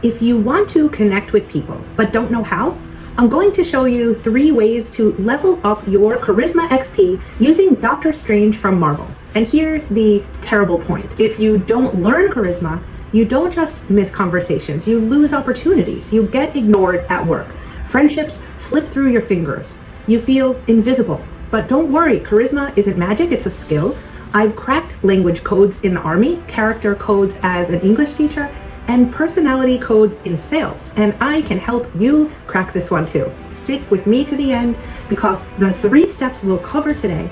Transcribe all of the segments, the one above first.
If you want to connect with people but don't know how, I'm going to show you 3 ways to level up your Charisma XP using Doctor Strange from Marvel. And here's the terrible point. If you don't learn Charisma, you don't just miss conversations, you lose opportunities, you get ignored at work. Friendships slip through your fingers. You feel invisible. But don't worry, Charisma isn't magic, it's a skill. I've cracked language codes in the Army, character codes as an English teacher, and personality codes in sales, and I can help you crack this one too. Stick with me to the end because the 3 steps we'll cover today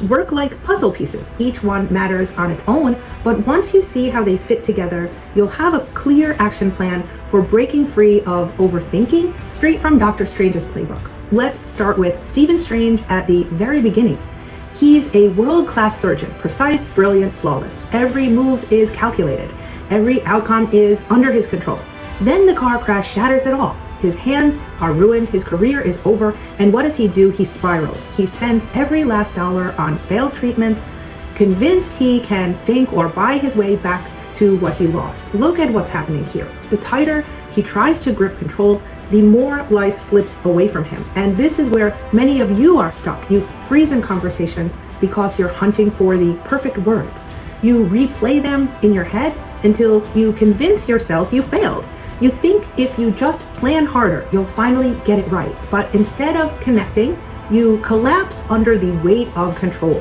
work like puzzle pieces. Each one matters on its own, but once you see how they fit together, you'll have a clear action plan for breaking free of overthinking straight from Doctor Strange's playbook. Let's start with Stephen Strange at the very beginning. He's a world-class surgeon, precise, brilliant, flawless. Every move is calculated. Every outcome is under his control. Then the car crash shatters it all. His hands are ruined, his career is over, and what does he do? He spirals. He spends every last dollar on failed treatments, convinced he can think or buy his way back to what he lost. Look at what's happening here. The tighter he tries to grip control, the more life slips away from him. And this is where many of you are stuck. You freeze in conversations because you're hunting for the perfect words. You replay them in your head until you convince yourself you failed. You think if you just plan harder, you'll finally get it right. But instead of connecting, you collapse under the weight of control.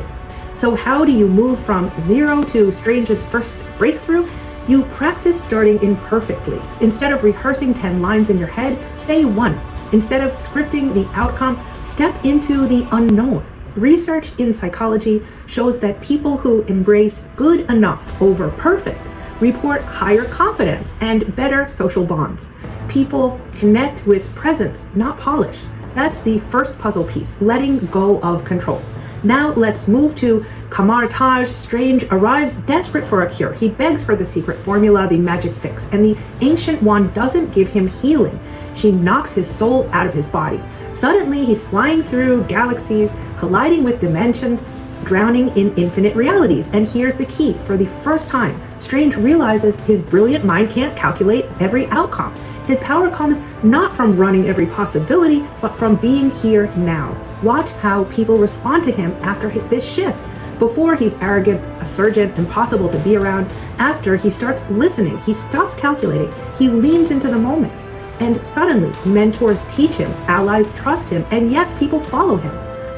So how do you move from 0 to Strange's first breakthrough? You practice starting imperfectly. Instead of rehearsing 10 lines in your head, say 1. Instead of scripting the outcome, step into the unknown. Research in psychology shows that people who embrace good enough over perfect report higher confidence and better social bonds. People connect with presence, not polish. That's the first puzzle piece, letting go of control. Now let's move to Kamar Taj. Strange arrives desperate for a cure. He begs for the secret formula, the magic fix, and the ancient one doesn't give him healing. She knocks his soul out of his body. Suddenly he's flying through galaxies, colliding with dimensions, drowning in infinite realities. And here's the key. For the first time, Strange realizes his brilliant mind can't calculate every outcome. His power comes not from running every possibility, but from being here now. Watch how people respond to him after this shift. Before, he's arrogant, a surgeon, impossible to be around. After, he starts listening, he stops calculating, he leans into the moment. And suddenly, mentors teach him, allies trust him, and yes, people follow him.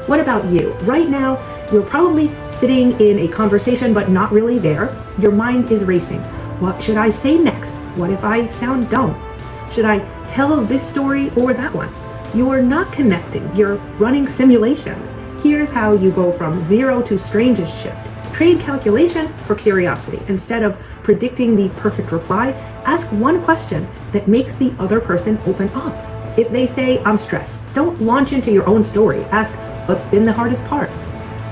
What about you? Right now, you're probably sitting in a conversation but not really there. Your mind is racing. What should I say next? What if I sound dumb? Should I tell this story or that one? You are not connecting. You're running simulations. Here's how you go from 0 to Strange's shift. Trade calculation for curiosity. Instead of predicting the perfect reply, ask one question that makes the other person open up. If they say, I'm stressed, don't launch into your own story. Ask, what's been the hardest part?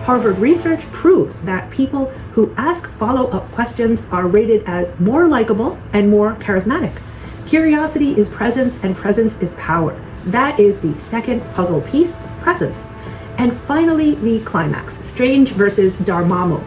Harvard research proves that people who ask follow-up questions are rated as more likable and more charismatic. Curiosity is presence, and presence is power. That is the second puzzle piece, presence. And finally, the climax, Strange versus Dormammu.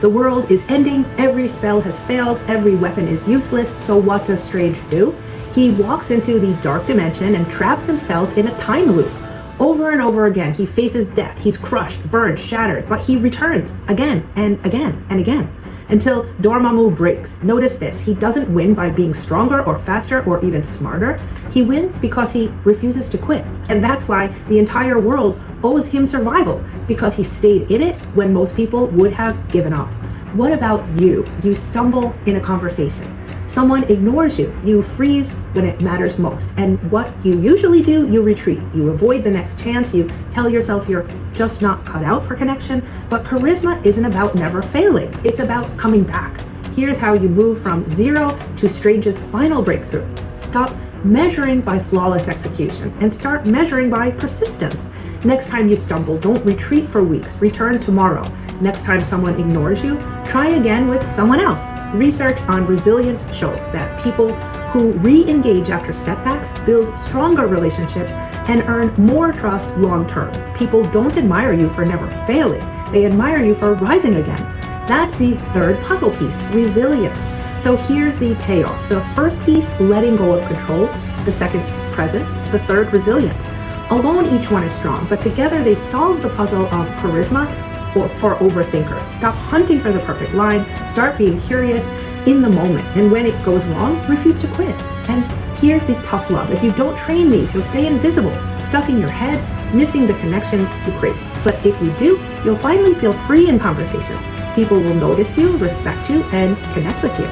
The world is ending, every spell has failed, every weapon is useless, so what does Strange do? He walks into the dark dimension and traps himself in a time loop. Over and over again, he faces death. He's crushed, burned, shattered, but he returns again and again and again until Dormammu breaks. Notice this, he doesn't win by being stronger or faster or even smarter. He wins because he refuses to quit. And that's why the entire world owes him survival, because he stayed in it when most people would have given up. What about you? You stumble in a conversation. Someone ignores you. You freeze when it matters most. And what you usually do, you retreat. You avoid the next chance. You tell yourself you're just not cut out for connection. But charisma isn't about never failing. It's about coming back. Here's how you move from 0 to Strange's final breakthrough. Stop measuring by flawless execution and start measuring by persistence. Next time you stumble, don't retreat for weeks. Return tomorrow. Next time someone ignores you, try again with someone else. Research on resilience shows that people who re-engage after setbacks build stronger relationships and earn more trust long-term. People don't admire you for never failing. They admire you for rising again. That's the third puzzle piece, resilience. So here's the payoff. The first piece, letting go of control. The second, presence. The third, resilience. Alone, each one is strong, but together they solve the puzzle of charisma for overthinkers. Stop hunting for the perfect line. Start being curious in the moment. And when it goes wrong, refuse to quit. And here's the tough love. If you don't train these, you'll stay invisible, stuck in your head, missing the connections you crave. But if you do, you'll finally feel free in conversations. People will notice you, respect you, and connect with you.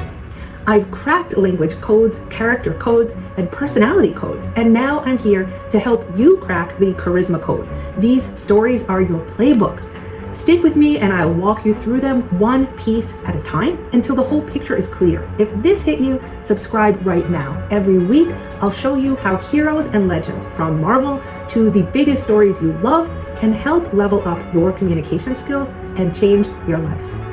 I've cracked language codes, character codes, and personality codes, and now I'm here to help you crack the charisma code. These stories are your playbook. Stick with me and I'll walk you through them one piece at a time until the whole picture is clear. If this hit you, subscribe right now. Every week, I'll show you how heroes and legends, from Marvel to the biggest stories you love, can help level up your communication skills and change your life.